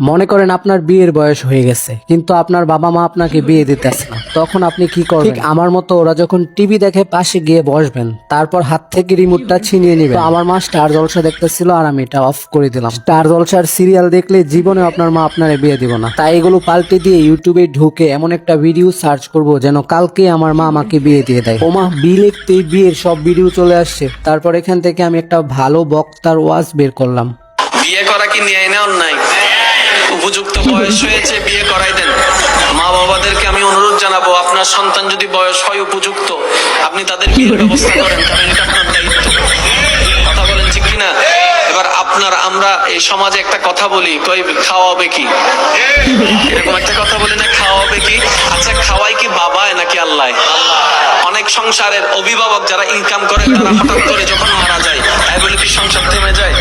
মনে করেন আপনার বিয়ের বয়স হয়ে গেছে, কিন্তু আপনার বাবা মা আপনাকে বিয়ে দিতেছে না, তখন আপনি কি করবেন? ঠিক আমার মতো ওরা যখন টিভি দেখে পাশে গিয়ে বসবেন, তারপর হাত থেকে রিমোটটা ছিনিয়ে নেবেন। তো আমার মা স্টার জলসা দেখতেছিল আর আমি এটা অফ করে দিলাম। স্টার জলসার সিরিয়াল দেখলে জীবনে আপনার মা আপনারে বিয়ে দিব না। তাই এগুলো পাল্টে দিয়ে ইউটিউবে ঢুকে এমন একটা ভিডিও সার্চ করব যেন কালকে আমার মা আমাকে বিয়ে দিয়ে দেয়। ওমা, বিয়ে লিখতেই বিয়ের সব ভিডিও চলে আসছে। তারপর এখান থেকে আমি একটা ভালো বক্তার ওয়াজ বের করলাম। বিয়ে করা কি নিয়ে এনে অন্যায়? উপযুক্ত বয়স হয়েছে, বিয়ে করাই দেন। মা বাবাদেরকে আমি অনুরোধ জানাবো, আপনার সন্তান যদি বয়স হয় উপযুক্ত, আপনি তাদের বিয়ের ব্যবস্থা করেন, কারণ এটা আপনার দায়িত্ব। কথা বলেন ঠিক কিনা? এবার আমরা এই সমাজে একটা কথা বলি, কই খাওয়াবে কি, এরকম একটা কথা বলি না, খাওয়াবে কি? আচ্ছা, খাওয়াই কি বাবায় নাকি আল্লাহ? অনেক সংসারের অভিভাবক যারা ইনকাম করে তারা হঠাৎ করে যখন মারা যায়, তাই বলে কি সংসার থেমে যায়?